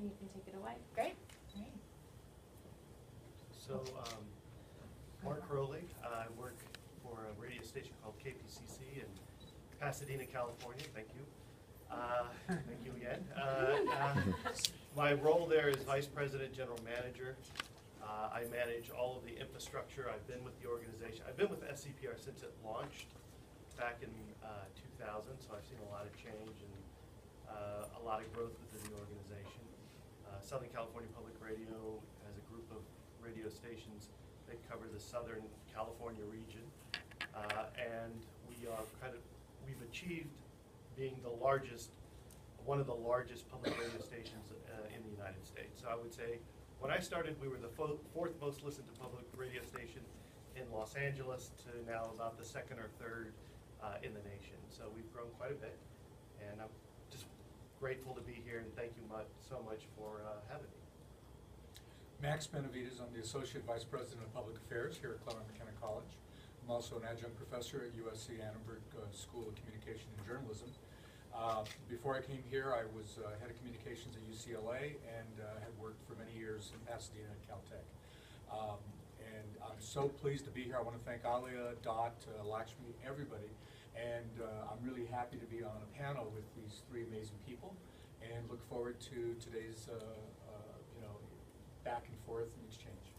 and you can take it away. Great. Great. So, Mark Crowley, I work for a radio station called KPCC in Pasadena, California. Thank you. Thank you again. My role there is Vice President, General Manager. I manage all of the infrastructure. I've been with the organization. I've been with SCPR since it launched back in 2000, so I've seen a lot of change and a lot of growth within the organization. Southern California Public Radio has a group of radio stations that cover the Southern California region, and we've achieved being the largest, one of the largest public radio stations in the United States. So I would say, when I started, we were the fourth most listened to public radio station in Los Angeles to now about the second or third in the nation. So we've grown quite a bit, and I'm just grateful to be here, and thank you so much for having me. Max Benavides, I'm the Associate Vice President of Public Affairs here at Claremont McKenna College. I'm also an adjunct professor at USC Annenberg School of Communication and Journalism. Before I came here, I was head of communications at UCLA and had worked for many years in Pasadena and Caltech. And I'm so pleased to be here. I want to thank Alia, Dot, Lakshmi, everybody. And I'm really happy to be on a panel with these three amazing people and look forward to today's back and forth and exchange.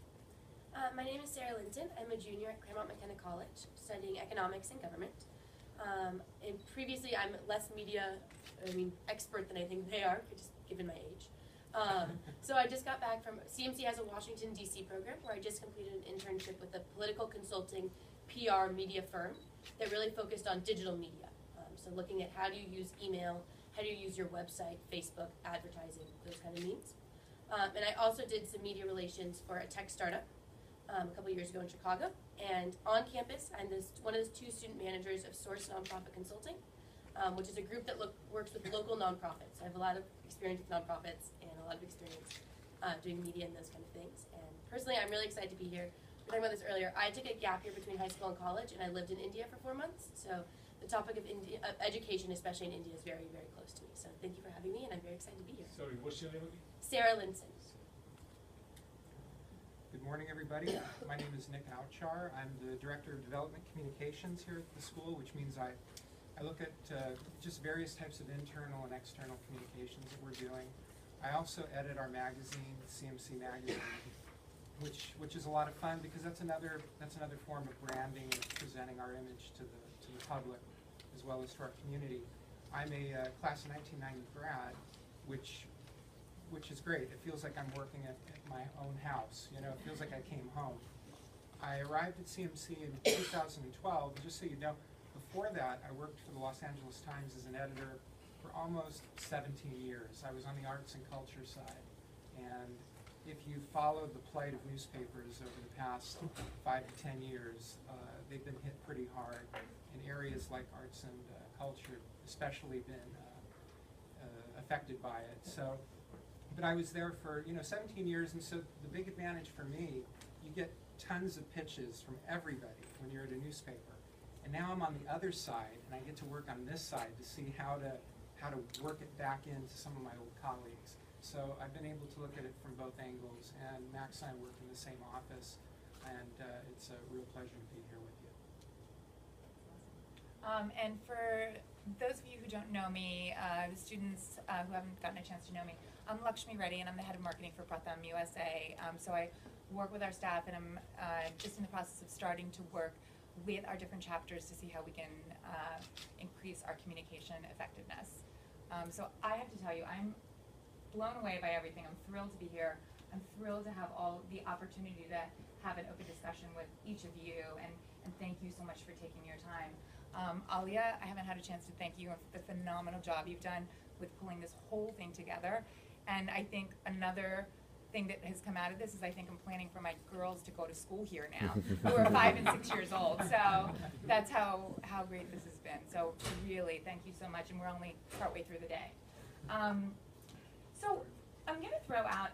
My name is Sarah Linton. I'm a junior at Claremont McKenna College, studying economics and government. And previously, I'm less expert than I think they are, just given my age. So I just got back from, CMC has a Washington, D.C. program where I just completed an internship with a political consulting PR media firm that really focused on digital media. So looking at how do you use email, how do you use your website, Facebook, advertising, those kind of means. And I also did some media relations for a tech startup a couple years ago in Chicago. And on campus, I'm one of the two student managers of Source Nonprofit Consulting, which is a group that works with local nonprofits. I have a lot of experience with nonprofits and a lot of experience doing media and those kind of things. And personally, I'm really excited to be here. We were talking about this earlier. I took a gap year between high school and college, and I lived in India for 4 months. So the topic of education, especially in India, is very, very close to me. So thank you for having me, and I'm very excited to be here. Sorry, what's your name again? Sarah Linson. Good morning, everybody. My name is Nick Outchar. I'm the Director of Development Communications here at the school, which means I look at just various types of internal and external communications that we're doing. I also edit our magazine, CMC Magazine, which is a lot of fun because that's another form of branding and presenting our image to the public as well as to our community. I'm a class of 1990 grad, which is great. It feels like I'm working at my own house. You know, it feels like I came home. I arrived at CMC in 2012. Just so you know, before that, I worked for the Los Angeles Times as an editor for almost 17 years. I was on the arts and culture side. And if you followed the plight of newspapers over the past 5 to 10 years, they've been hit pretty hard. In areas like arts and culture, especially been affected by it. So. But I was there for 17 years, and so the big advantage for me, you get tons of pitches from everybody when you're at a newspaper. And now I'm on the other side, and I get to work on this side to see how to work it back into some of my old colleagues. So I've been able to look at it from both angles, and Max and I work in the same office, and it's a real pleasure to be here with you. And for those of you who don't know me, the students who haven't gotten a chance to know me, I'm Lakshmi Reddy, and I'm the head of marketing for Pratham USA. So I work with our staff, and I'm just in the process of starting to work with our different chapters to see how we can increase our communication effectiveness. So I have to tell you, I'm blown away by everything. I'm thrilled to be here. I'm thrilled to have all the opportunity to have an open discussion with each of you, and thank you so much for taking your time. Alia, I haven't had a chance to thank you for the phenomenal job you've done with pulling this whole thing together. And I think another thing that has come out of this is I think I'm planning for my girls to go to school here now, who are 5 and 6 years old. So that's how great this has been. So really, thank you so much. And we're only partway through the day. So I'm going to throw out,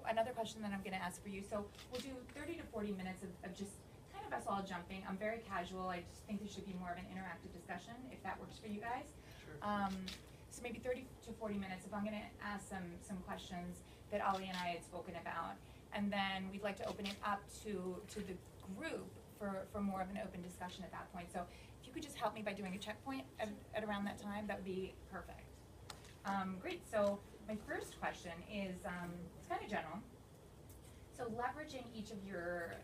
another question that I'm going to ask for you. So we'll do 30 to 40 minutes of just kind of us all jumping. I'm very casual. I just think there should be more of an interactive discussion, if that works for you guys. Sure. so maybe 30 to 40 minutes if I'm going to ask some questions that Ollie and I had spoken about. And then we'd like to open it up to the group for more of an open discussion at that point. So if you could just help me by doing a checkpoint at around that time, that would be perfect. Great, so my first question is, it's kind of general. So leveraging each of your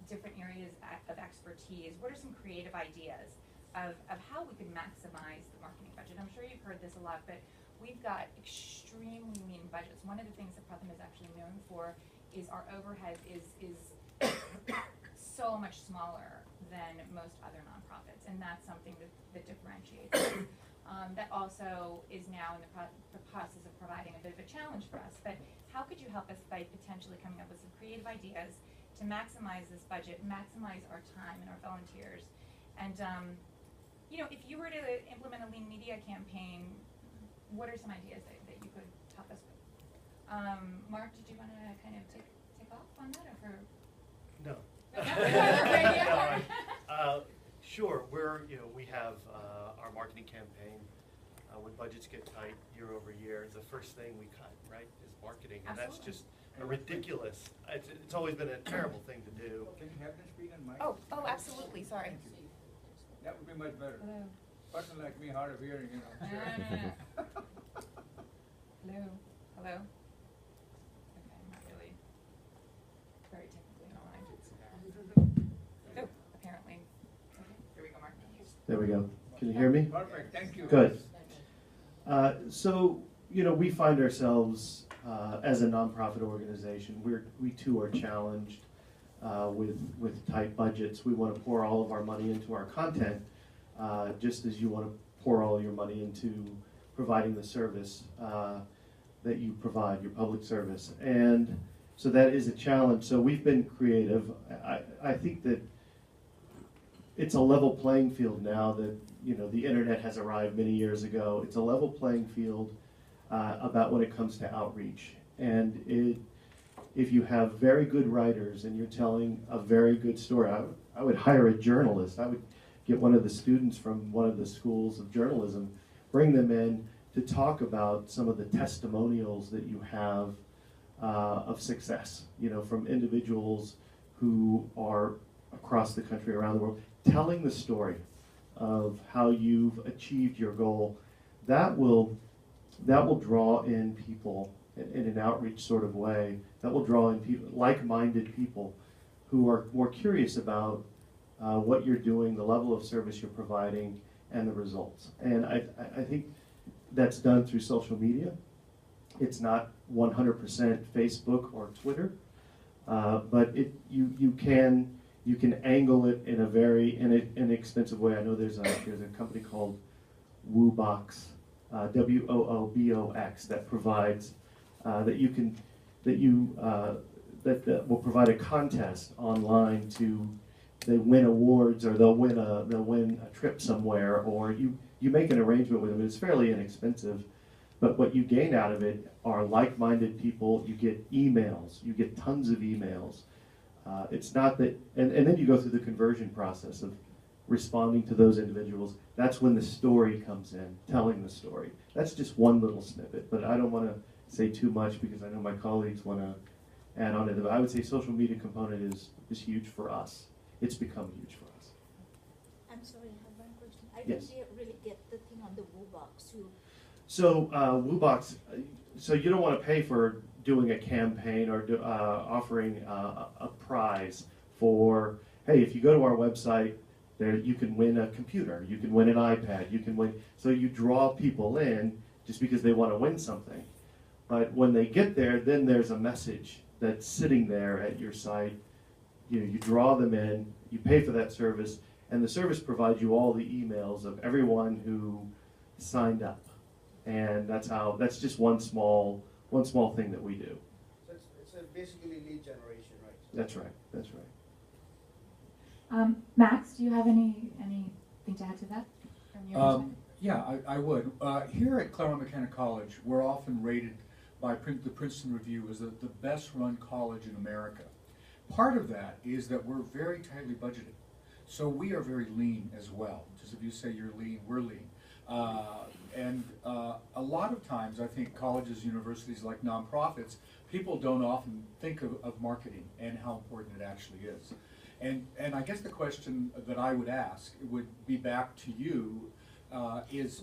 different areas of expertise, what are some creative ideas of how we could maximize the marketing budget? I'm sure you've heard this a lot, but we've got extremely lean budgets. One of the things that Pratham is actually known for is our overhead is so much smaller than most other nonprofits, and that's something that differentiates us. That also is now in the process of providing a bit of a challenge for us. But how could you help us by potentially coming up with some creative ideas to maximize this budget, maximize our time and our volunteers? And you know, if you were to implement a lean media campaign, what are some ideas that you could help us with? Mark, did you want to kind of take off on that, or for? No. No. Sure. We have our marketing campaign. When budgets get tight year over year, the first thing we cut, right, is marketing, and that's just a ridiculous. It's always been a terrible thing to do. Can you have this speak on mic? Oh, absolutely. Sorry. Thank you. That would be much better. Hello. Person like me, hard of hearing, you know. No. Hello. Hello. Okay, I'm not really very technically aligned. Oh, apparently. Okay, here we go, Mark. There we go. Can you hear me? Perfect, thank you. Good. So, we find ourselves as a nonprofit organization. We too are challenged with tight budgets. We want to pour all of our money into our content, just as you want to pour all your money into providing the service that you provide, your public service. And so that is a challenge. So we've been creative. I think that it's a level playing field now that the internet has arrived many years ago. It's a level playing field about when it comes to outreach. And if you have very good writers and you're telling a very good story, I would hire a journalist. I would get one of the students from one of the schools of journalism, bring them in to talk about some of the testimonials that you have of success, from individuals who are across the country, around the world, telling the story of how you've achieved your goal. That will draw in people in an outreach sort of way. That will draw in people, like-minded people, who are more curious about what you're doing, the level of service you're providing, and the results. And I think that's done through social media. It's not 100% Facebook or Twitter, but you can angle it in a very inexpensive way. I know there's a company called WooBox, WOOBOX, that provides that will provide a contest online they win awards, or they'll win a trip somewhere, or you make an arrangement with them. It's fairly inexpensive, but what you gain out of it are like-minded people. You get emails. You get tons of emails. It's not that, and then you go through the conversion process of responding to those individuals. That's when the story comes in, telling the story. That's just one little snippet, but I don't want to say too much because I know my colleagues want to add on to it. But I would say social media component is huge for us. It's become huge for us. I'm sorry, I have one question. I Yes. didn't really get the thing on the WooBox. So WooBox, so you don't want to pay for doing a campaign or offering a prize for, hey, if you go to our website, there you can win a computer, you can win an iPad, you can win. So you draw people in just because they want to win something. But when they get there, then there's a message that's sitting there at your site. You draw them in, you pay for that service, and the service provides you all the emails of everyone who signed up. And that's just one small thing that we do. So it's basically lead generation, right? That's right, that's right. Max, do you have anything to add to that from your perspective? Yeah, I would. Here at Claremont McKenna College, we're often rated by the Princeton Review as the best run college in America. Part of that is that we're very tightly budgeted. So we are very lean as well. Just if you say you're lean, we're lean. And a lot of times, I think colleges, universities, like nonprofits, people don't often think of marketing and how important it actually is. And I guess the question that I would ask would be back to you is,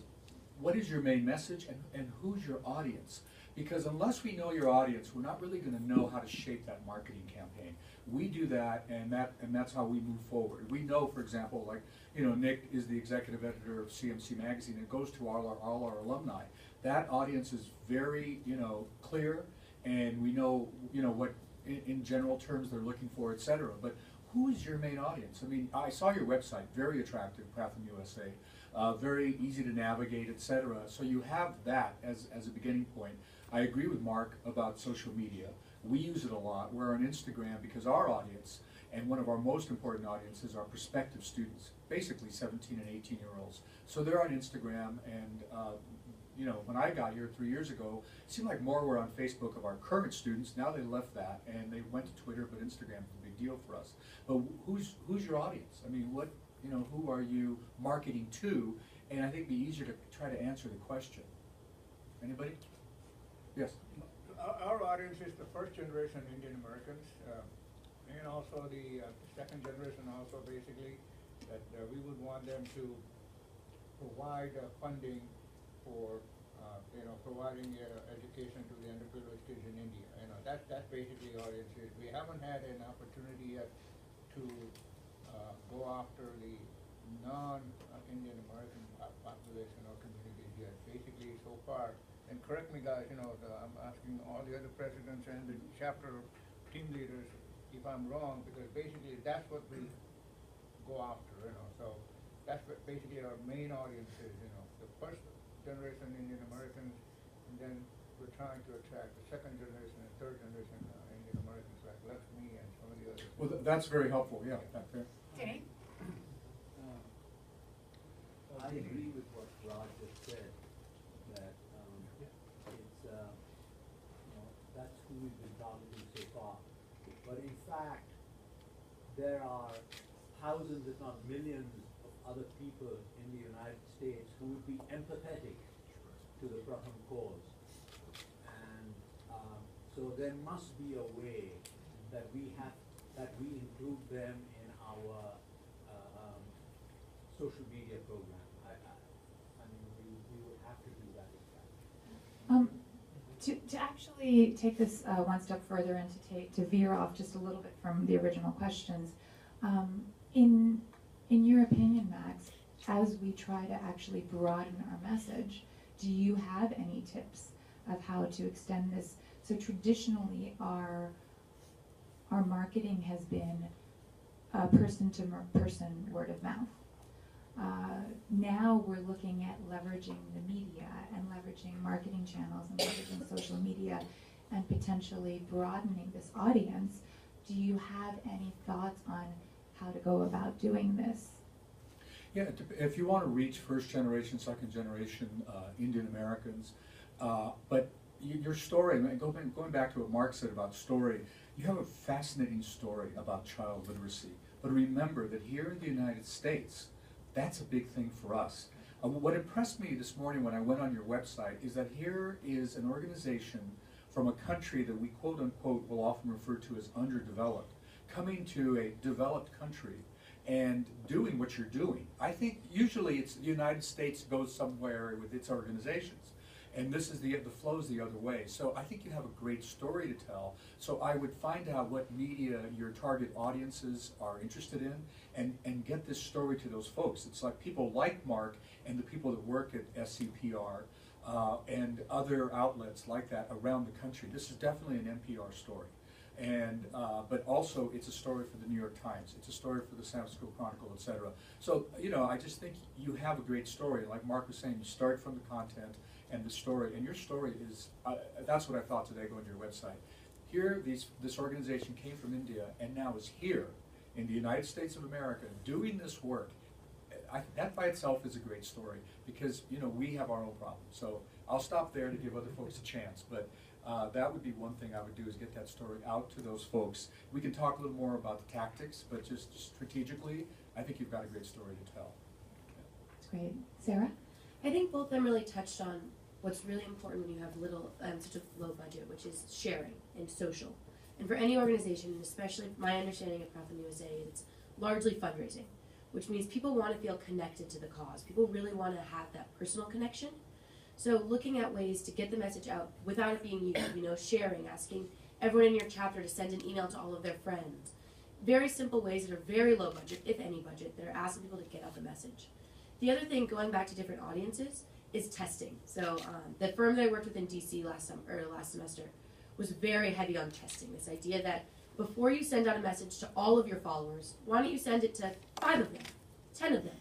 what is your main message and who's your audience? Because unless we know your audience, we're not really going to know how to shape that marketing campaign. We do that, and that's how we move forward. We know, for example, like, you know, Nick is the executive editor of CMC Magazine. It goes to all our alumni. That audience is very, you know, clear, and we know, you know, what in general terms they're looking for, et cetera. But who is your main audience? I mean, I saw your website, very attractive, Pratham USA, very easy to navigate, et cetera. So you have that as a beginning point. I agree with Mark about social media. We use it a lot. We're on Instagram because our audience, and one of our most important audiences, are prospective students, basically 17 and 18-year-olds. So they're on Instagram, and you know, when I got here 3 years ago, it seemed like more were on Facebook of our current students. Now they left that and they went to Twitter, but Instagram is a big deal for us. But who's your audience? I mean, what, you know, who are you marketing to? And I think it'd be easier to try to answer the question. Anybody? Yes. Our audience is the first generation Indian Americans, and also the second generation also basically, that we would want them to provide funding for, you know, providing education to the underprivileged kids in India. You know, that's basically our audience is. We haven't had an opportunity yet to go after the non-Indian American population or communities yet. Basically, so far, and correct me guys, you know, I'm asking all the other presidents and the chapter team leaders if I'm wrong, because basically that's what we go after, you know. So that's what basically our main audience is, you know, the first generation Indian Americans, and then we're trying to attract the second generation and third generation Indian Americans like Lakshmi and some of the others. Well, that's very helpful, yeah. Okay. Denny? I agree with what Raj just said, that it's, you know, that's who we've been targeting so far. But in fact, there are thousands, if not millions, of other people in the United States who would be empathetic to the Pratham cause. And so there must be a way that we include them in our social media program. I mean, we would have to do that exactly. To actually take this one step further and to veer off just a little bit from the original questions, in your opinion, Max, as we try to actually broaden our message, do you have any tips of how to extend this? So traditionally, our marketing has been person-to-person word of mouth. Now we're looking at leveraging the media and leveraging marketing channels and leveraging social media and potentially broadening this audience. Do you have any thoughts on how to go about doing this? Yeah, if you want to reach first generation, second generation Indian Americans, but your story, going back to what Mark said about story, you have a fascinating story about child literacy. But remember that here in the United States, that's a big thing for us. What impressed me this morning when I went on your website is that here is an organization from a country that we quote unquote will often refer to as underdeveloped, coming to a developed country and doing what you're doing. I think usually it's the United States goes somewhere with its organizations, and this is the flow's the other way. So I think you have a great story to tell. So I would find out what media your target audiences are interested in, and get this story to those folks. It's like people like Mark and the people that work at SCPR and other outlets like that around the country. This is definitely an NPR story. And but also it's a story for the New York Times. It's a story for the San Francisco Chronicle, et cetera. So, you know, I just think you have a great story. Like Mark was saying, you start from the content and the story, and your story is, that's what I thought today going to your website. Here, this organization came from India and now is here in the United States of America doing this work. That by itself is a great story because, you know, we have our own problems. So I'll stop there to give other folks a chance, but that would be one thing I would do is get that story out to those folks. We can talk a little more about the tactics, but just strategically, I think you've got a great story to tell. That's great. Sarah? I think both of them really touched on what's really important when you have such a low budget, which is sharing and social. And for any organization, and especially my understanding of Pratham USA, it's largely fundraising, which means people want to feel connected to the cause. People really want to have that personal connection. So looking at ways to get the message out without it being you, sharing, asking everyone in your chapter to send an email to all of their friends. Very simple ways that are very low budget, if any budget, that are asking people to get out the message. The other thing, going back to different audiences, is testing. So the firm that I worked with in DC last semester was very heavy on testing. This idea that before you send out a message to all of your followers, why don't you send it to 5 of them, 10 of them?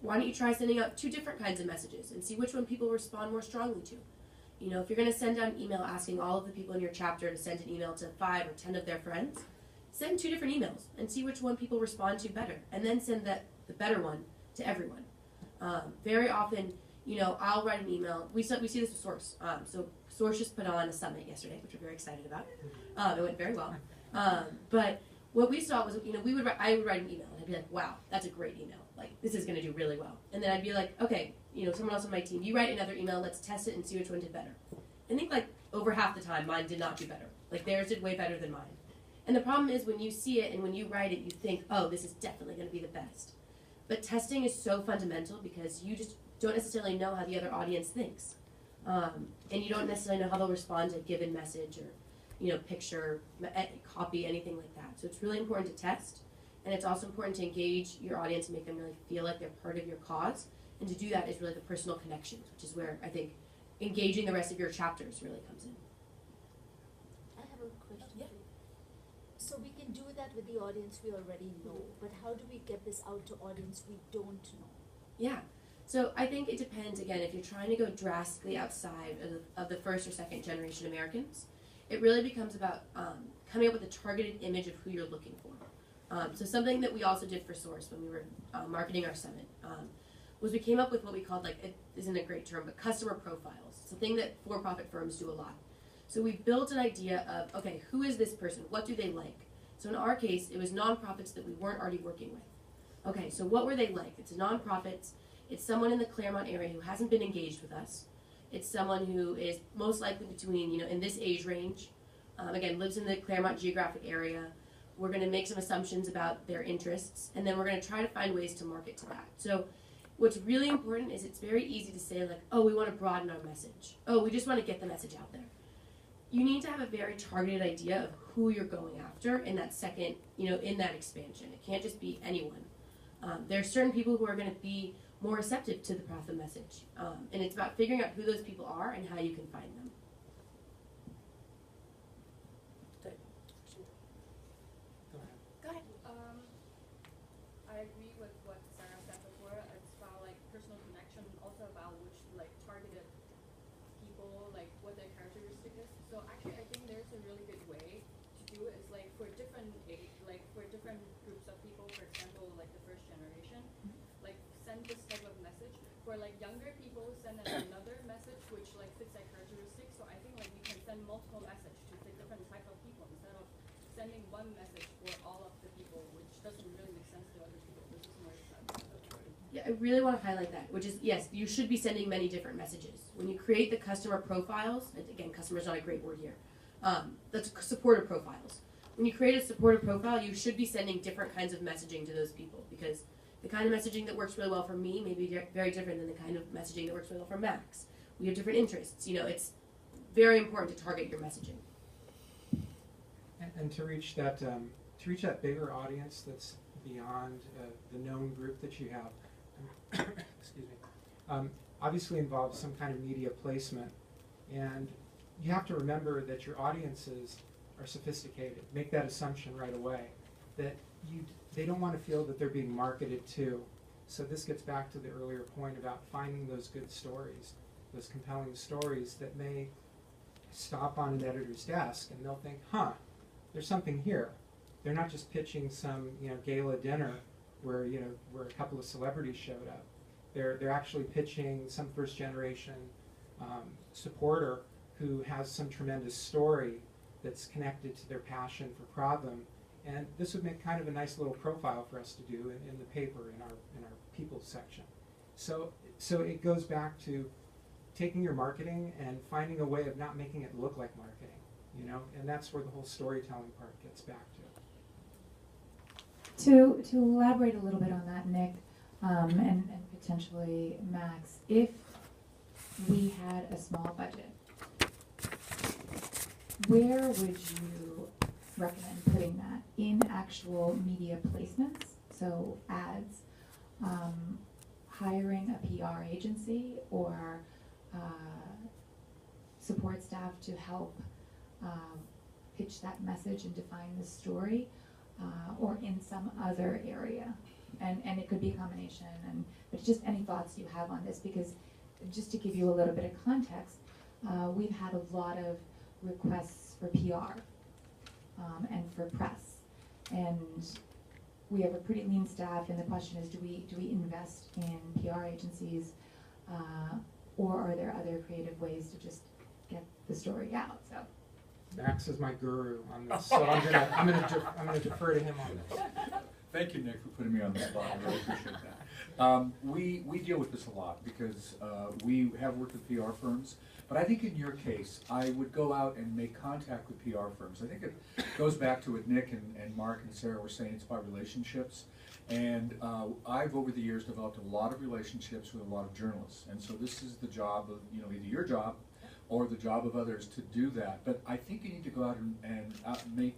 Why don't you try sending out 2 different kinds of messages and see which one people respond more strongly to? If you're going to send out an email asking all of the people in your chapter to send an email to 5 or 10 of their friends, send 2 different emails and see which one people respond to better, and then send the better one to everyone. Very often, I'll write an email. We see this with Source. So Source just put on a summit yesterday, which we're very excited about. It went very well. But what we saw was, I would write an email, and I'd be like, wow, that's a great email. Like, this is going to do really well. And then I'd be like, okay, someone else on my team, you write another email, let's test it and see which one did better. I think, over half the time, mine did not do better. Theirs did way better than mine. And the problem is when you see it and when you write it, you think, oh, this is definitely going to be the best. But testing is so fundamental because you just don't necessarily know how the other audience thinks. And you don't necessarily know how they'll respond to a given message or, picture, copy, anything like that. So it's really important to test. And it's also important to engage your audience and make them really feel like they're part of your cause. And to do that is really the personal connections, which is where I think engaging the rest of your chapters really comes in. I have a question. Yeah. So we can do that with the audience we already know, but how do we get this out to audience we don't know? Yeah. So I think it depends, again, if you're trying to go drastically outside of the first or second generation Americans, it really becomes about coming up with a targeted image of who you're looking for. So something that we also did for Source when we were marketing our summit was we came up with what we called, it isn't a great term, but customer profiles. It's a thing that for-profit firms do a lot. So we built an idea of, okay, who is this person? What do they like? So in our case, it was nonprofits that we weren't already working with. Okay, so what were they like? It's nonprofits. It's someone in the Claremont area who hasn't been engaged with us. It's someone who is most likely between, in this age range. Again, lives in the Claremont geographic area. We're going to make some assumptions about their interests, and then we're going to try to find ways to market to that. So what's really important is it's very easy to say, oh, we want to broaden our message. Oh, we just want to get the message out there. You need to have a very targeted idea of who you're going after in that second, in that expansion. It can't just be anyone. There are certain people who are going to be more receptive to the Pratham message. And it's about figuring out who those people are and how you can find them. Go ahead. Go ahead. I agree with what Sarah said before. It's about personal connection, also about which targeted people, what their characteristic is. So actually, I think there's a really good way to do it. Is for different age, for different groups of people. For example, the first generation, send this type of message. For younger people, send another message which fits their characteristics. So I think we can send multiple messages to fit different type of people instead of sending one message for all of the people, which doesn't really make sense to other people. This is more sense. Yeah, I really want to highlight that, which is, yes, you should be sending many different messages. When you create the customer profiles, and again, customer is not a great word here, that's supporter profiles. When you create a supporter profile, you should be sending different kinds of messaging to those people, because the kind of messaging that works really well for me may be very different than the kind of messaging that works really well for Max. We have different interests. It's very important to target your messaging. And to reach that bigger audience that's beyond the known group that you have, excuse me, obviously involves some kind of media placement, and you have to remember that your audiences are sophisticated. Make that assumption right away, that they don't want to feel that they're being marketed to. So this gets back to the earlier point about finding those good stories, those compelling stories that may stop on an editor's desk and they'll think, there's something here. They're not just pitching some gala dinner where where a couple of celebrities showed up. They're actually pitching some first generation supporter who has some tremendous story that's connected to their passion for Pratham. And this would make kind of a nice little profile for us to do in the paper in our people section. So it goes back to taking your marketing and finding a way of not making it look like marketing, you know, and that's where the whole storytelling part gets back to. To elaborate a little bit on that, Nick, and potentially Max, if we had a small budget, where would you recommend putting that? In actual media placements, so ads, hiring a PR agency, or support staff to help pitch that message and define the story, or in some other area? And it could be a combination, but just any thoughts you have on this, because just to give you a little bit of context, we've had a lot of requests for PR and for press, and we have a pretty lean staff, and the question is, do we invest in PR agencies, or are there other creative ways to just get the story out? So Max is my guru on this, so I'm gonna defer to him on this. Thank you, Nick, for putting me on the spot. I really appreciate that. We deal with this a lot because we have worked with PR firms, but I think in your case, I would go out and make contact with PR firms. I think it goes back to what Nick and Mark and Sarah were saying. It's about relationships. And I've, over the years, developed a lot of relationships with a lot of journalists. And so this is the job of, you know, either your job or the job of others to do that. But I think you need to go out and make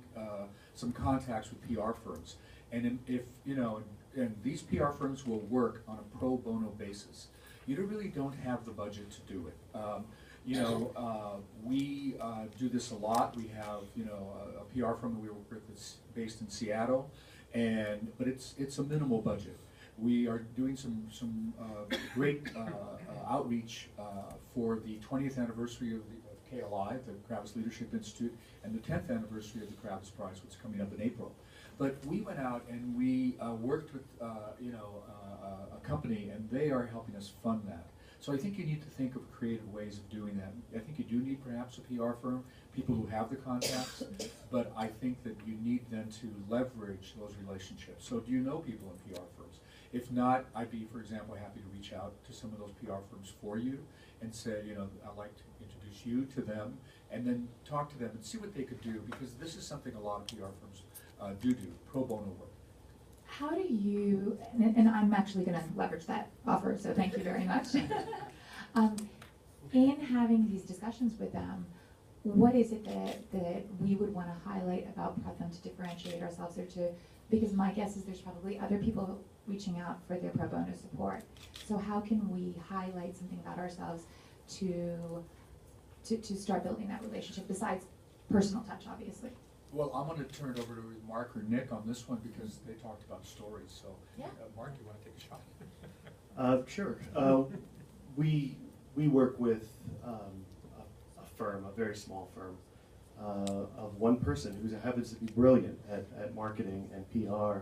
some contacts with PR firms. And if, you know, and these PR firms will work on a pro bono basis. You really don't have the budget to do it. You know, we do this a lot. We have, you know, a PR firm that we work with that's based in Seattle, but it's a minimal budget. We are doing some great outreach for the 20th anniversary of KLI, the Kravis Leadership Institute, and the 10th anniversary of the Kravis Prize, which is coming up in April. But we went out and we worked with you know, a company, and they are helping us fund that. So I think you need to think of creative ways of doing that. I think you do need perhaps a PR firm, people who have the contacts, but I think that you need then to leverage those relationships. So do you know people in PR firms? If not, I'd be, for example, happy to reach out to some of those PR firms for you and say, you know, I'd like to introduce you to them, and then talk to them and see what they could do, because this is something a lot of PR firms do pro bono work. how do you, and I'm actually going to leverage that offer, so thank you very much. In having these discussions with them, what is it that we would want to highlight about Pratham to differentiate ourselves, or to, because my guess is there's probably other people reaching out for their pro bono support. So how can we highlight something about ourselves to start building that relationship, besides personal touch, obviously? Well, I'm going to turn it over to Mark or Nick on this one because they talked about stories. So, Yeah. Mark, you want to take a shot? Sure. We work with a firm, a very small firm, of one person who happens to be brilliant at marketing and PR,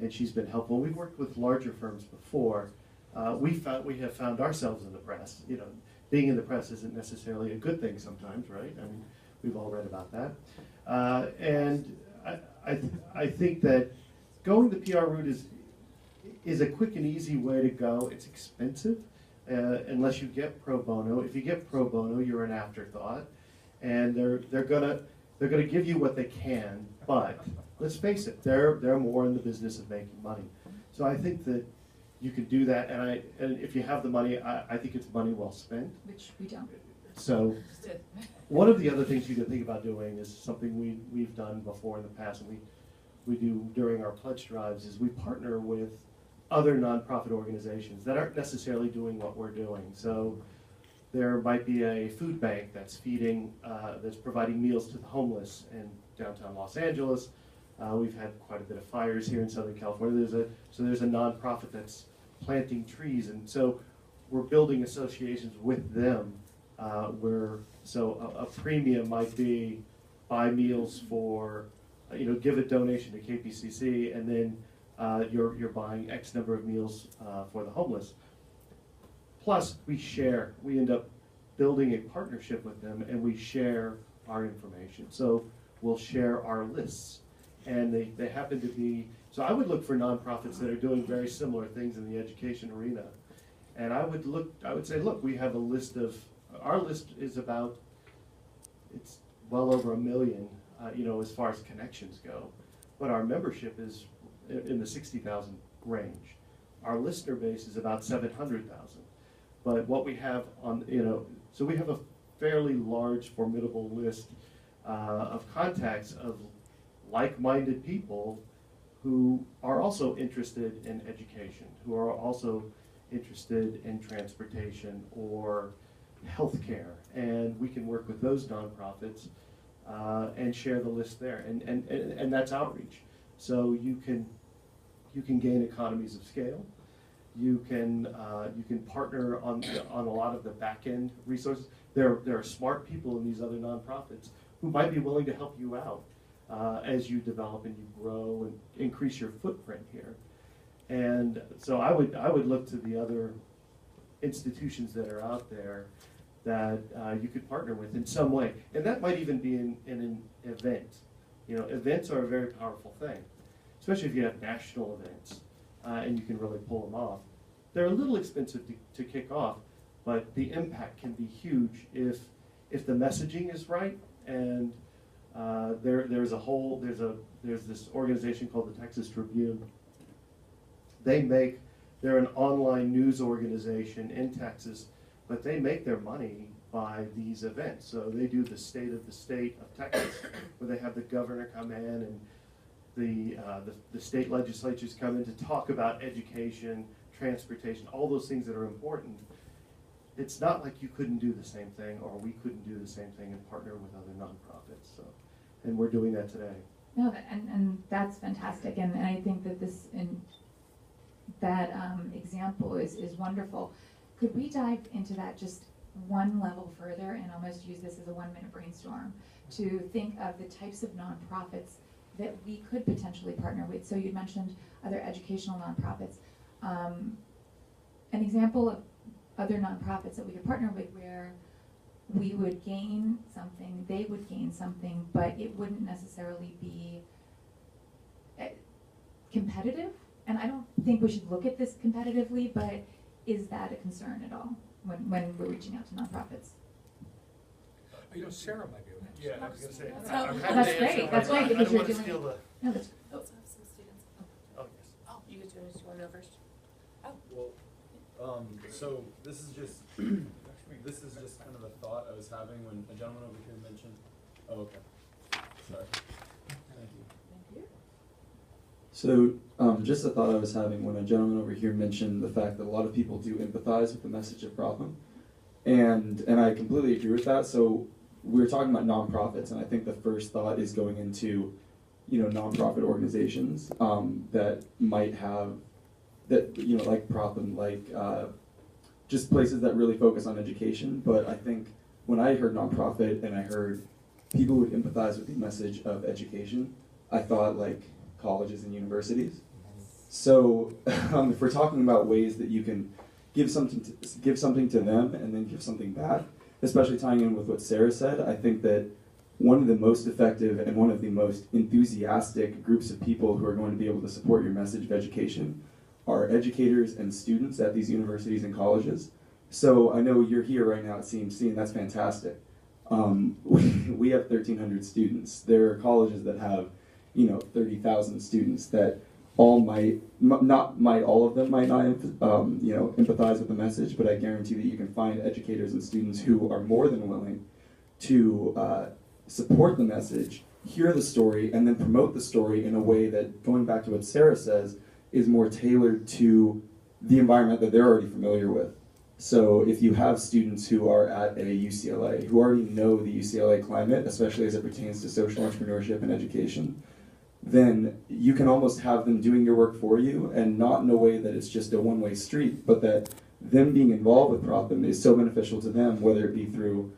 and she's been helpful. We've worked with larger firms before. We have found ourselves in the press. You know, being in the press isn't necessarily a good thing sometimes, right? I mean, we've all read about that. And I think that going the PR route is a quick and easy way to go. It's expensive unless you get pro bono. If you get pro bono, you're an afterthought, and they're gonna give you what they can. But let's face it, they're more in the business of making money. So I think that you can do that, and if you have the money, I think it's money well spent. Which we don't. So one of the other things you can think about doing is something we've done before in the past, and we do during our pledge drives, is we partner with other nonprofit organizations that aren't necessarily doing what we're doing. So there might be a food bank that's that's providing meals to the homeless in downtown Los Angeles. We've had quite a bit of fires here in Southern California. There's a nonprofit that's planting trees, and so we're building associations with them. A premium might be buy meals for, give a donation to KPCC, and then you're buying X number of meals for the homeless. Plus, we end up building a partnership with them, and we share our information. So we'll share our lists, and they happen to be, so I would look for nonprofits that are doing very similar things in the education arena, And I would say, look, we have a list of, our list is about, it's well over 1 million, as far as connections go. But our membership is in the 60,000 range. Our listener base is about 700,000. But what we have on, so we have a fairly large, formidable list of contacts of like-minded people who are also interested in education, who are also interested in transportation or healthcare, and we can work with those nonprofits and share the list there, and that's outreach. So you can gain economies of scale. You can partner on a lot of the back end resources. There are smart people in these other nonprofits who might be willing to help you out as you develop and you grow and increase your footprint here. And so I would look to the other institutions that are out there that you could partner with in some way, and that might even be in an event. Events are a very powerful thing, especially if you have national events and you can really pull them off. They're a little expensive to kick off, but the impact can be huge if the messaging is right. And there's this organization called the Texas Tribune. They're an online news organization in Texas, but they make their money by these events. So they do the State of the State of Texas, where they have the governor come in and the state legislatures come in to talk about education, transportation, all those things that are important. It's not like you couldn't do the same thing, or we couldn't do the same thing and partner with other nonprofits. So, and we're doing that today. No, and that's fantastic, and I think that that example is wonderful. Could we dive into that just one level further and almost use this as a 1-minute brainstorm to think of the types of nonprofits that we could potentially partner with? So you mentioned other educational nonprofits. An example of other nonprofits that we could partner with where we would gain something, they would gain something, but it wouldn't necessarily be competitive. And I don't think we should look at this competitively, but is that a concern at all when we're reaching out to nonprofits? Sarah might be able to answer. Yeah, I was going to say. That's great. That's great because you're doing. No, that's, Oh, some students. Oh, yes. Oh, you guys want to go first? Well, so this is just kind of a thought I was having when a gentleman over here mentioned. Oh, okay. Sorry. Thank you. Thank you. So, just a thought I was having when a gentleman over here mentioned the fact that a lot of people do empathize with the message of Pratham, and I completely agree with that. So we're talking about nonprofits, and I think the first thought is going into, nonprofit organizations that might have that, like Pratham, like just places that really focus on education. But I think when I heard nonprofit and I heard people would empathize with the message of education, I thought like colleges and universities. So if we're talking about ways that you can give something to them and then give something back, especially tying in with what Sarah said, I think that one of the most effective and one of the most enthusiastic groups of people who are going to be able to support your message of education are educators and students at these universities and colleges. So I know you're here right now at CMC, and that's fantastic. We have 1,300 students. There are colleges that have 30,000 students that all all of them might not empathize with the message, but I guarantee that you can find educators and students who are more than willing to support the message, hear the story, and then promote the story in a way that, going back to what Sarah says, is more tailored to the environment that they're already familiar with. So if you have students who are at a UCLA, who already know the UCLA climate, especially as it pertains to social entrepreneurship and education, then you can almost have them doing your work for you, and not in a way that it's just a one-way street, but that them being involved with Pratham is so beneficial to them, whether it be through,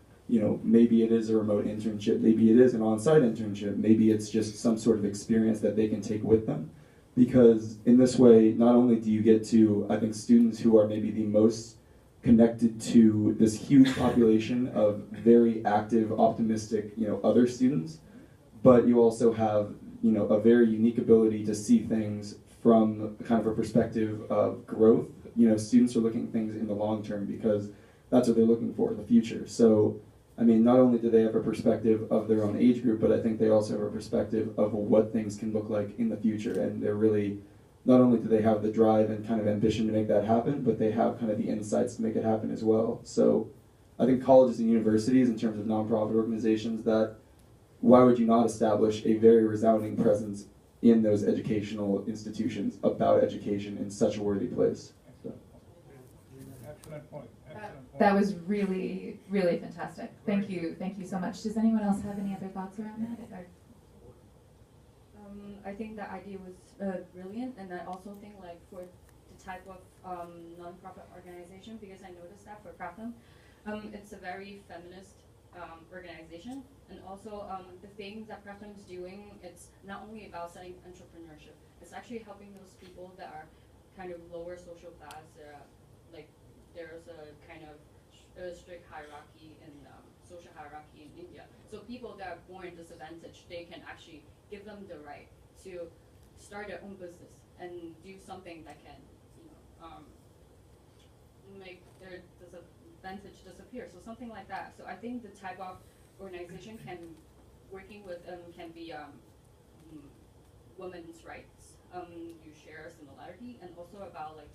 maybe it is a remote internship, maybe it is an on-site internship, maybe it's just some sort of experience that they can take with them. Because in this way, not only do you get to, I think, students who are maybe the most connected to this huge population of very active, optimistic, other students, but you also have, a very unique ability to see things from kind of a perspective of growth students are looking at things in the long term because that's what they're looking for, the future. So, I mean, not only do they have a perspective of their own age group, but I think they also have a perspective of what things can look like in the future. And they're really, not only do they have the drive and kind of ambition to make that happen, but they have kind of the insights to make it happen as well. So I think colleges and universities, in terms of nonprofit organizations, that why would you not establish a very resounding presence in those educational institutions about education in such a worthy place? So. Excellent point. Excellent point. That was really, really fantastic. Thank you so much. Does anyone else have any other thoughts around that? I think the idea was brilliant, and I also think like for the type of nonprofit organization, because I noticed that for Pratham, it's a very feminist organization, and also the things that Pratham is doing, it's not only about setting entrepreneurship, it's actually helping those people that are kind of lower social class, like there's a kind of strict hierarchy in social hierarchy in India. So people that are born disadvantaged, they can actually give them the right to start their own business and do something that can, make their disadvantage disappear. So something like that. So I think the type of organization working with can be women's rights. You share a similarity, and also about like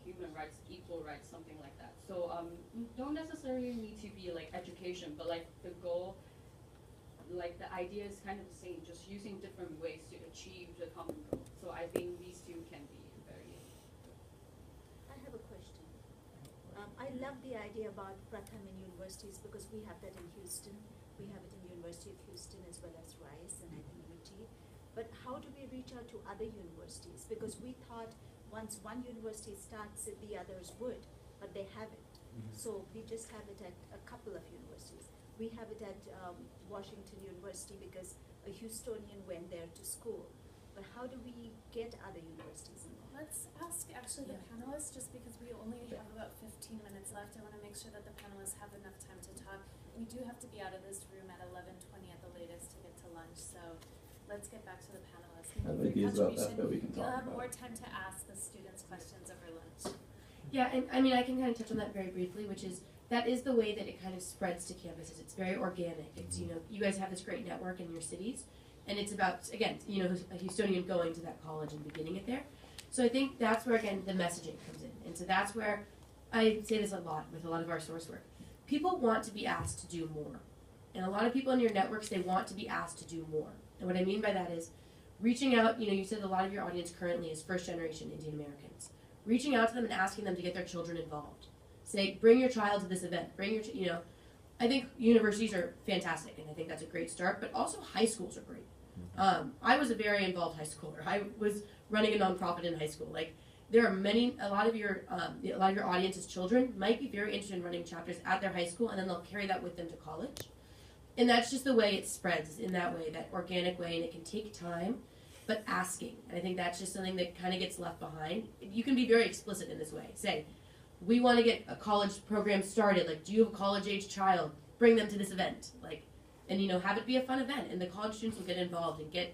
human rights, equal rights, something like that. So don't necessarily need to be like education, but like the goal, like the idea is kind of the same, just using different ways to achieve the common goal. So I think these two can be very good. I have a question. I love the idea about Pratham in universities because we have that in Houston. We have it in University of Houston as well as Rice and I think UT. But how do we reach out to other universities? Because we thought once one university starts it, the others would, but they haven't. So we just have it at a couple of universities. We have it at Washington University because a Houstonian went there to school. But how do we get other universities involved? Let's ask actually the panelists, just because we only have about 15 minutes left. I want to make sure that the panelists have enough time to talk. We do have to be out of this room at 11:20 at the latest to get to lunch. So let's get back to the panelists. I have ideas about that we can talk You'll have about. more time to ask the students questions over lunch. Yeah, and I mean, I can kind of touch on that very briefly, which is that is the way that it kind of spreads to campuses. It's very organic. It's, you guys have this great network in your cities, and it's about, again, a Houstonian going to that college and beginning it there. So I think that's where, again, the messaging comes in. And so that's where I say this a lot with a lot of our source work. People want to be asked to do more. And a lot of people in your networks, they want to be asked to do more. And what I mean by that is reaching out, you said a lot of your audience currently is first generation Indian Americans. Reaching out to them and asking them to get their children involved. Say, bring your child to this event. Bring your, I think universities are fantastic, and I think that's a great start, but also high schools are great. I was a very involved high schooler. I was running a nonprofit in high school. Like, there are a lot of your audience's children might be very interested in running chapters at their high school, and then they'll carry that with them to college. And that's just the way it spreads, in that way, that organic way, and it can take time, but asking. And I think that's just something that kind of gets left behind. You can be very explicit in this way. Say, we want to get a college program started. Like, do you have a college-age child? Bring them to this event. Like, and have it be a fun event, and the college students will get involved and get.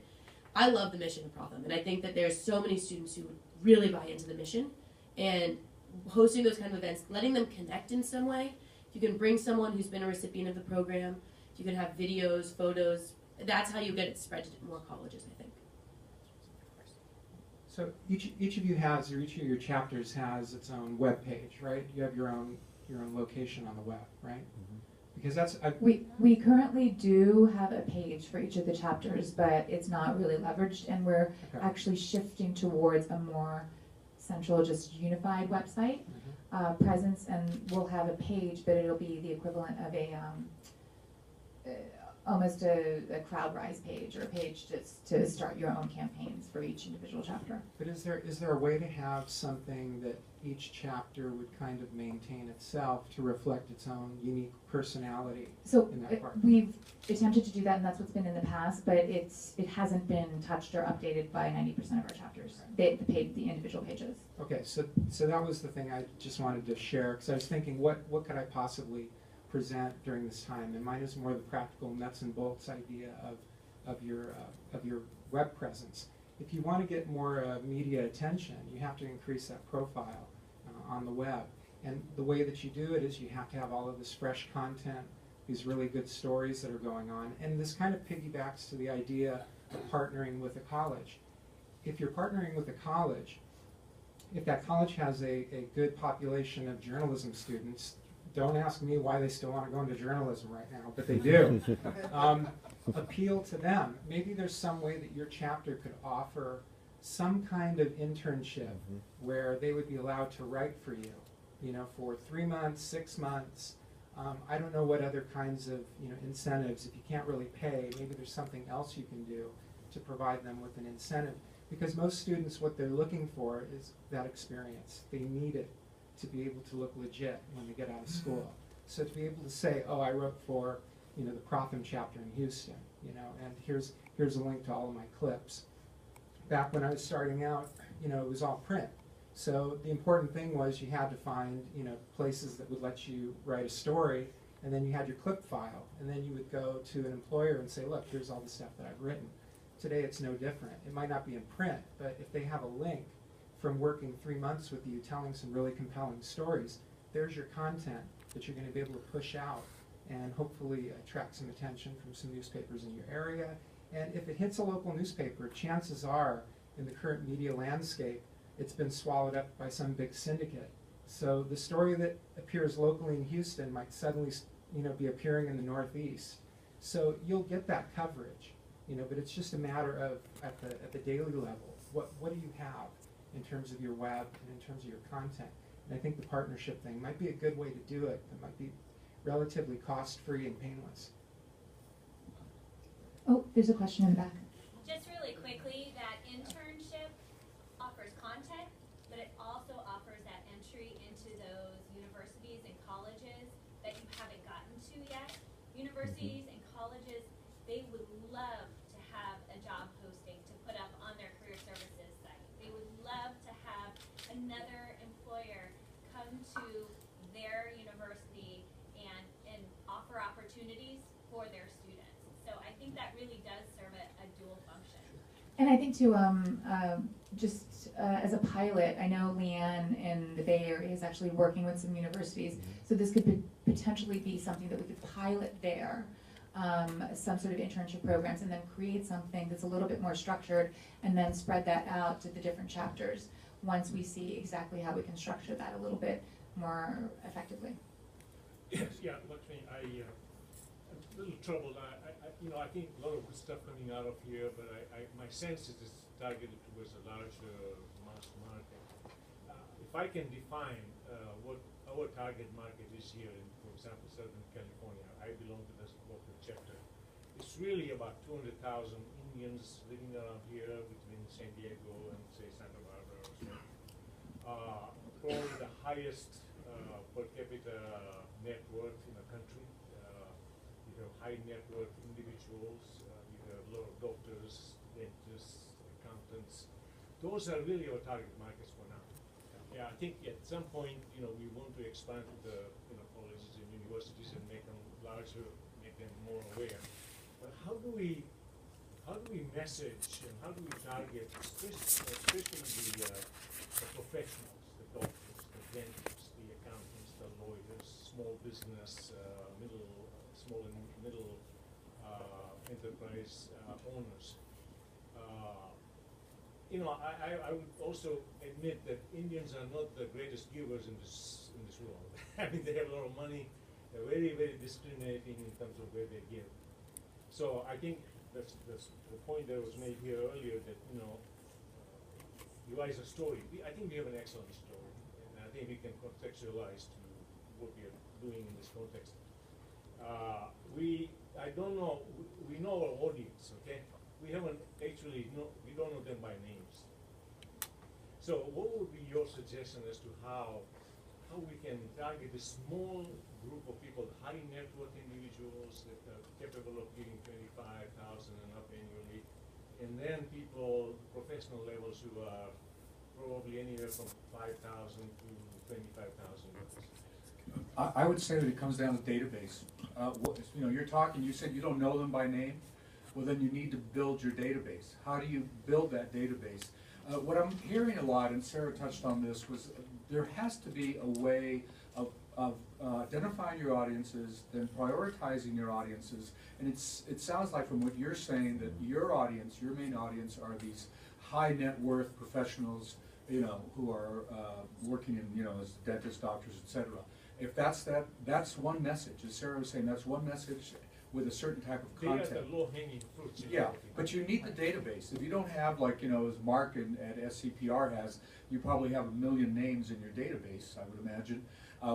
I love the mission of Pratham, and I think that there's so many students who really buy into the mission, and hosting those kind of events, letting them connect in some way. If you can bring someone who's been a recipient of the program, if you can have videos, photos, that's how you get it spread to more colleges, I think. So each of you has, or each of your chapters has its own web page, right? You have your own location on the web, right? Because that's we currently do have a page for each of the chapters, but it's not really leveraged, and we're actually shifting towards a more central, just unified website presence, and we'll have a page, but it'll be the equivalent of almost a CrowdRise page, or a page just to start your own campaigns for each individual chapter. But is there a way to have something that each chapter would kind of maintain itself to reflect its own unique personality? So in that part? We've attempted to do that, and that's what's been in the past, but it hasn't been touched or updated by 90% of our chapters. The individual pages. Okay, so that was the thing I just wanted to share, because I was thinking, what could I possibly present during this time? And mine is more the practical nuts and bolts idea of your web presence. If you want to get more media attention, you have to increase that profile on the web. And the way that you do it is you have to have all of this fresh content, these really good stories that are going on. And this kind of piggybacks to the idea of partnering with a college. If you're partnering with a college, if that college has a good population of journalism students, don't ask me why they still want to go into journalism right now, but they do. Appeal to them. Maybe there's some way that your chapter could offer some kind of internship where they would be allowed to write for you, you know, for 3 months, 6 months. I don't know what other kinds of, you know, incentives. If you can't really pay, maybe there's something else you can do to provide them with an incentive. Because most students, what they're looking for is that experience. They need it to be able to look legit when they get out of school. So to be able to say, oh, I wrote for, you know, the Pratham chapter in Houston, you know, and here's a link to all of my clips. Back when I was starting out, you know, it was all print. So the important thing was you had to find, you know, places that would let you write a story, and then you had your clip file, and then you would go to an employer and say, look, here's all the stuff that I've written. Today it's no different. It might not be in print, but if they have a link from working 3 months with you telling some really compelling stories, there's your content that you're going to be able to push out and hopefully attract some attention from some newspapers in your area. And if it hits a local newspaper, chances are, in the current media landscape, it's been swallowed up by some big syndicate. So the story that appears locally in Houston might suddenly, you know, be appearing in the Northeast. So you'll get that coverage, you know, but it's just a matter of, at the daily level, what do you have in terms of your web and in terms of your content? And I think the partnership thing might be a good way to do it. It might be relatively cost-free and painless. Oh, there's a question in the back. Just really quickly, that internship offers content, but it also offers that entry into those universities and colleges that you haven't gotten to yet. Universities and colleges, they would love to have a job posting to put up on their career services site. They would love to have another employer come to their university and offer opportunities for their students. So I think that really does serve a dual function. And I think too, just as a pilot, I know Leanne in the Bay Area is actually working with some universities, so this could potentially be something that we could pilot there, some sort of internship programs, and then create something that's a little bit more structured, and then spread that out to the different chapters once we see exactly how we can structure that a little bit more effectively. Yes, yeah, Lakshmi, I'm a little troubled. You know, I think a lot of good stuff coming out of here, but my sense is it's targeted towards a larger mass market. If I can define what our target market is here in, for example, Southern California, I belong to this local chapter. It's really about 200,000 Indians living around here between San Diego and, say, Santa Barbara or so. Probably the highest per capita net worth in the country. You have high net worth individuals, you have a lot of doctors, dentists, accountants. Those are really our target markets for now. Yeah, I think at some point, you know, we want to expand to the, you know, colleges and universities and make them larger, make them more aware. But how do we message and how do we target, especially the professionals, the doctors, the dentists, the accountants, the lawyers, small business, small and middle enterprise owners. You know, I would also admit that Indians are not the greatest givers in this world. I mean, they have a lot of money. They're very, very discriminating in terms of where they give. So I think that's the point that was made here earlier that, you know, devise a story. I think we have an excellent story, and I think we can contextualize to what we are doing in this context. I don't know, we know our audience, okay? We haven't actually, we don't know them by names. So what would be your suggestion as to how we can target a small group of people, high net worth individuals that are capable of giving $25,000 and up annually, and then people, professional levels who are probably anywhere from $5,000 to $25,000. I would say that it comes down to database. You know, you said you don't know them by name. Well, then you need to build your database. How do you build that database? What I'm hearing a lot, and Sarah touched on this, was there has to be a way of identifying your audiences, then prioritizing your audiences. And it sounds like from what you're saying that your audience, your main audience, are these high net worth professionals, you know, who are working in, you know, as dentists, doctors, etc. If that's one message. As Sarah was saying, that's one message with a certain type of content. They are the low-hanging fruits. Yeah, but you need the database. If you don't have, like, you know, as Mark at SCPR has, you probably have 1 million names in your database, I would imagine.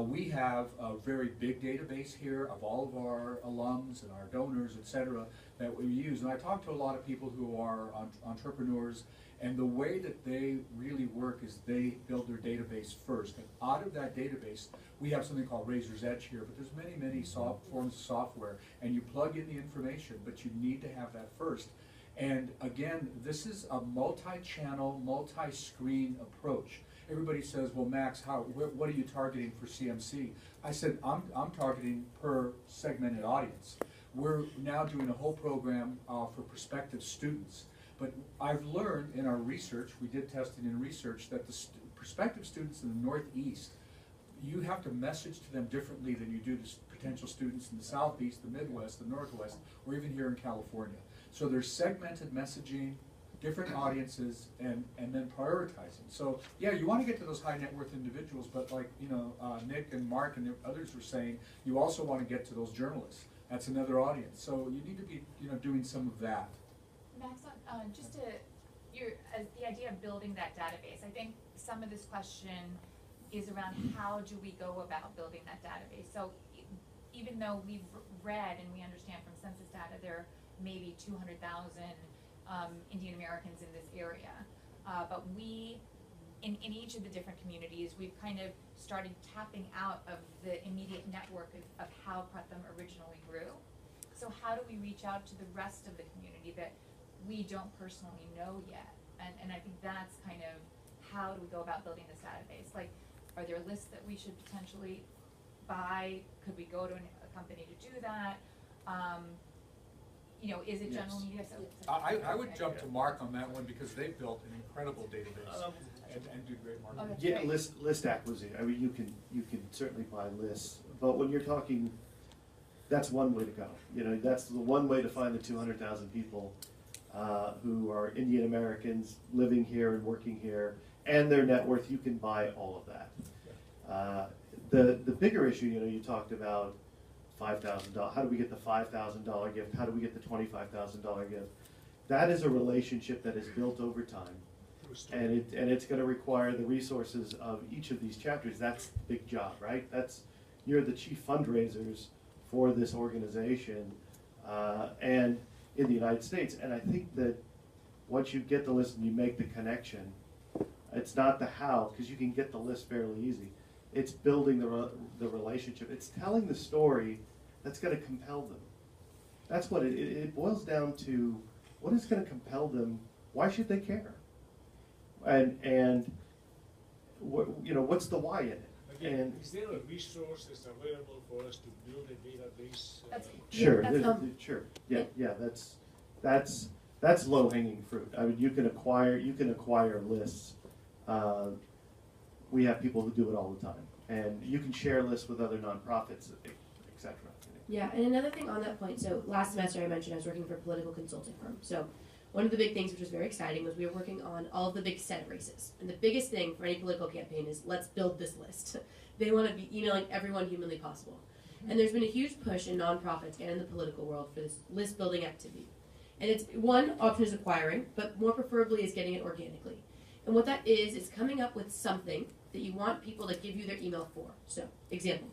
We have a very big database here of all of our alums and our donors, etc., that we use. And I talk to a lot of people who are entrepreneurs, and the way that they really work is they build their database first. And out of that database, we have something called Razor's Edge here, but there's many forms of software, and you plug in the information, but you need to have that first. And again, this is a multi-channel, multi-screen approach. Everybody says, well, Max, what are you targeting for CMC? I said, I'm targeting per segmented audience. We're now doing a whole program for prospective students. But I've learned in our research, we did testing in research, that the prospective students in the Northeast, you have to message to them differently than you do to potential students in the Southeast, the Midwest, the Northwest, or even here in California. So there's segmented messaging, different audiences, and then prioritizing. So yeah, you want to get to those high net worth individuals, but like, you know, Nick and Mark and others were saying, you also want to get to those journalists. That's another audience. So you need to be, you know, doing some of that. Max, just to the idea of building that database, I think some of this question is around how do we go about building that database. So even though we've read and we understand from census data there may be 200,000 Indian Americans in this area, but we, in each of the different communities, we've kind of started tapping out of the immediate network of how Pratham originally grew. So how do we reach out to the rest of the community that we don't personally know yet? And I think that's kind of how do we go about building this database? Like, are there lists that we should potentially buy? Could we go to a company to do that? You know, is it general media? So I would jump to Mark on that one because they've built an incredible database and do great marketing. Yeah, list acquisition. I mean, you can certainly buy lists, but when you're talking, that's one way to go. You know, that's the one way to find the 200,000 people who are Indian Americans living here and working here, and their net worth. You can buy all of that. The bigger issue, you know, you talked about $5,000. How do we get the $5,000 gift? How do we get the $25,000 gift? That is a relationship that is built over time, and it's going to require the resources of each of these chapters. That's the big job, right? You're the chief fundraisers for this organization, and in the United States. And I think that once you get the list and you make the connection, it's not the how, because you can get the list fairly easy. It's building the relationship. It's telling the story that's going to compel them. That's what it boils down to. What is going to compel them? Why should they care? And what, you know, what's the why in it? Again, And is there a resource that's available for us to build a database? Sure, sure. Yeah. That's low hanging fruit. I mean, you can acquire lists. We have people who do it all the time, and you can share lists with other nonprofits, etc. Yeah, and another thing on that point, so last semester I mentioned I was working for a political consulting firm. So one of the big things which was very exciting was we were working on all of the big Senate races. And the biggest thing for any political campaign is let's build this list. They want to be emailing everyone humanly possible. And there's been a huge push in nonprofits and in the political world for this list building activity. And it's one option is acquiring, but more preferably is getting it organically. And what that is coming up with something that you want people to give you their email for. So, example,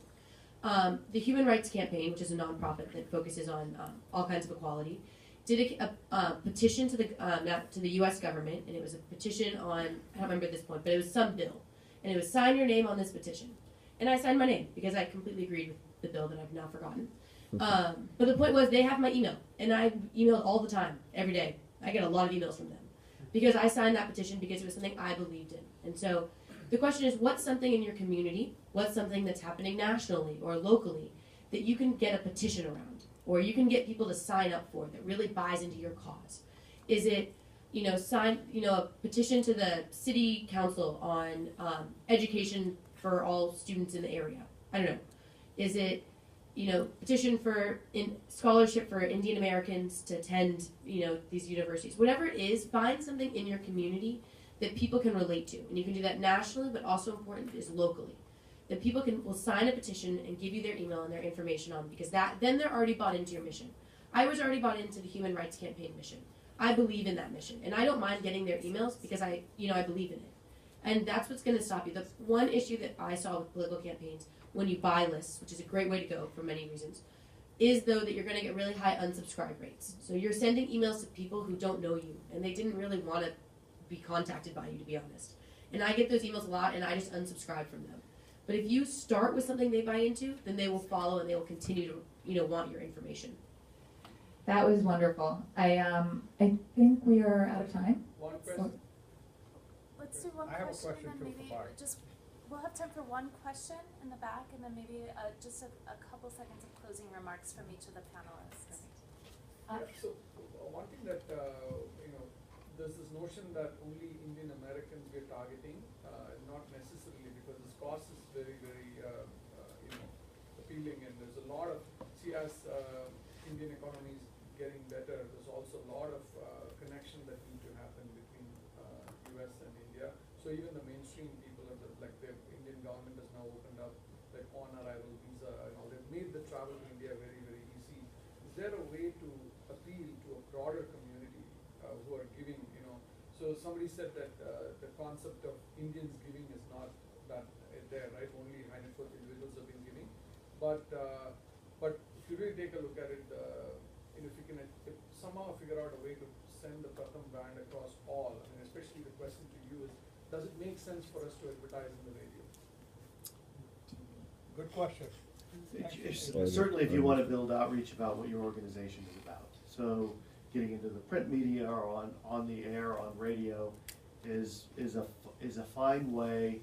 the Human Rights Campaign, which is a nonprofit that focuses on all kinds of equality, did a petition to the U.S. government, and it was a petition on, I don't remember at this point, but it was some bill. And it was sign your name on this petition. And I signed my name because I completely agreed with the bill that I've now forgotten. But the point was they have my email, and I emailed all the time, every day. I get a lot of emails from them because I signed that petition because it was something I believed in. And so the question is, what's something in your community, what's something that's happening nationally or locally that you can get a petition around, or you can get people to sign up for that really buys into your cause? Is it sign, a petition to the city council on education for all students in the area. I don't know. Is it, petition for scholarship for Indian Americans to attend, these universities? Whatever it is, find something in your community that people can relate to. And you can do that nationally, but also important is locally. That people will sign a petition and give you their email and their information on, because then they're already bought into your mission. I was already bought into the Human Rights Campaign mission. I believe in that mission, and I don't mind getting their emails because I believe in it. And that's what's going to stop you. The one issue that I saw with political campaigns, when you buy lists, which is a great way to go for many reasons, is though that you're going to get really high unsubscribe rates. So you're sending emails to people who don't know you, and they didn't really want to be contacted by you, to be honest. And I get those emails a lot, and I just unsubscribe from them. But if you start with something they buy into, then they will follow and they will continue to, want your information. That was wonderful. I think we are out of time. One question. Let's do one I have a question, question and too then maybe for Bart. we'll have time for one question in the back, and then maybe just a couple seconds of closing remarks from each of the panelists. So one thing that there's this notion that only Indian Americans we're targeting, not necessarily, because this cost is very, very appealing, and there's a lot of as Indian economy is getting better, there's also a lot of connection that need to happen between US and India. So even the mainstream people are the Indian government has now opened up on arrival visa and all. They've made the travel to India very, very easy. Is there a way to appeal to a broader community who are giving, so somebody said that the concept of Indians giving is not that there, right? Only high net worth individuals have been giving. But if you really take a look at it, if you can somehow figure out a way to send the Pratham brand across all, especially the question to you is, does it make sense for us to advertise in the radio? Good question. Certainly, if you want to build outreach about what your organization is about. So getting into the print media or on the air, on radio, is a fine way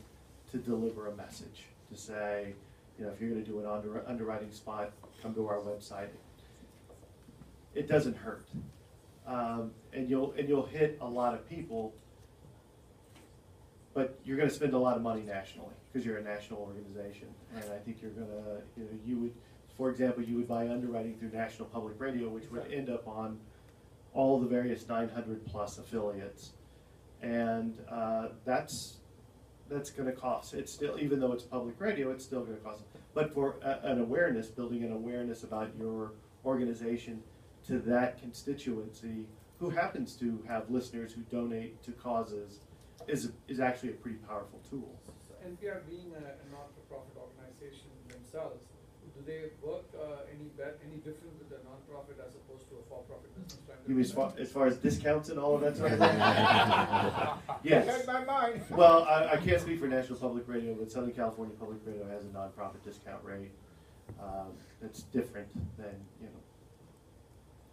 to deliver a message. To say, if you're going to do an underwriting spot, come to our website. It doesn't hurt, and you'll hit a lot of people. But you're going to spend a lot of money nationally because you're a national organization, and I think you're going to, you would, for example, you would buy underwriting through National Public Radio, which would end up on all the various 900 plus affiliates, and that's going to cost. It's still, even though it's public radio, it's still going to cost. But for an awareness, building an awareness about your organization to that constituency, who happens to have listeners who donate to causes, is actually a pretty powerful tool. So NPR being a not-for-profit organization themselves, do they work any different with the non-profit as opposed to a for-profit business? You mean as far as discounts and all of that sort of thing? Yes. Check my mind. Well, I can't speak for National Public Radio, but Southern California Public Radio has a non-profit discount rate that's different than,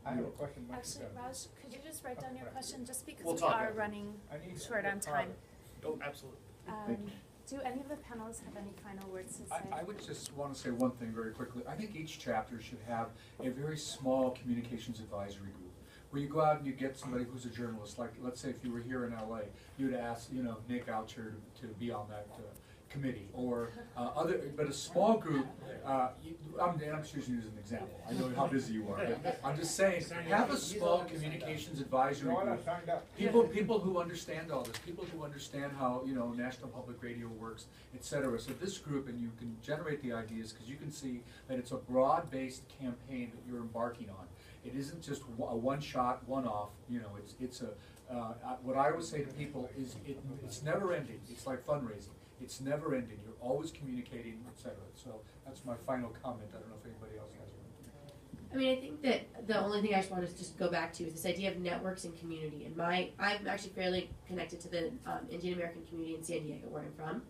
I have a question. Actually, Raj, could you just write down your question, just because We'll we talk are after. running short on time. Oh, absolutely. Thank you. Do any of the panelists have any final words to say? I would just want to say one thing very quickly. I think each chapter should have a very small communications advisory group, where you go out and you get somebody who's a journalist. Like, let's say if you were here in LA, you'd ask, Nick Oucher to be on that committee, or but a small group. I'm just using you as an example. I know how busy you are. But I'm just saying, have a small communications advisory group. People who understand all this, people who understand how National Public Radio works, etc. So this group, and you can generate the ideas because you can see that it's a broad-based campaign that you're embarking on. It isn't just a one-shot, one-off. It's a. What I always say to people is, it's never ending. It's like fundraising. It's never ending. You're always communicating, etc. So that's my final comment. I don't know if anybody else has one. I think that the only thing I just want to just go back to is this idea of networks and community. And I'm actually fairly connected to the Indian American community in San Diego, where I'm from.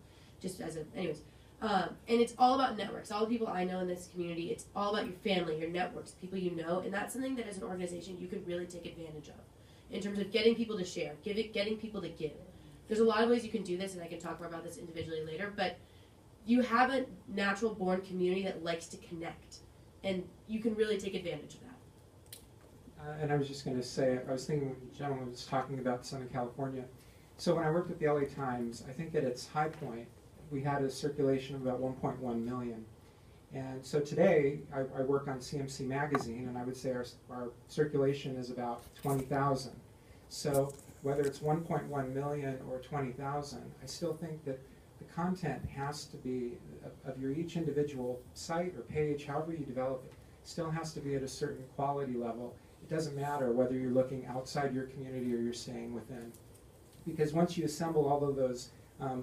And it's all about networks. All the people I know in this community, it's all about your family, your networks, people you know, and that's something that as an organization you can really take advantage of in terms of getting people to share, getting people to give. There's a lot of ways you can do this, and I can talk more about this individually later, but you have a natural born community that likes to connect, and you can really take advantage of that. And I was just going to say, I was thinking when the gentleman was talking about Southern California. So when I worked at the LA Times, I think at its high point, we had a circulation of about 1.1 million. And so today, I work on CMC Magazine, and I would say our circulation is about 20,000. So whether it's 1.1 million or 20,000, I still think that the content has to be, of your each individual site or page, however you develop it, still has to be at a certain quality level. It doesn't matter whether you're looking outside your community or you're staying within. Because once you assemble all of those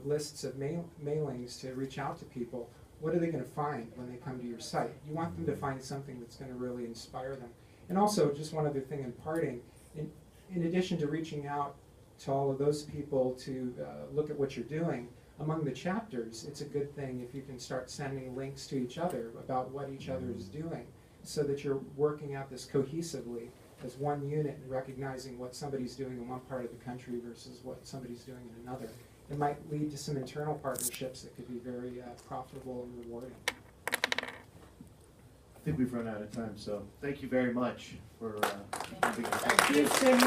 lists of mailings to reach out to people, what are they going to find when they come to your site? You want them to find something that's going to really inspire them. And also, just one other thing in parting, in addition to reaching out to all of those people to look at what you're doing, among the chapters, it's a good thing if you can start sending links to each other about what each other is doing, so that you're working at this cohesively as one unit and recognizing what somebody's doing in one part of the country versus what somebody's doing in another. It might lead to some internal partnerships that could be very profitable and rewarding. I think we've run out of time, so thank you very much for having us. Thank you so much.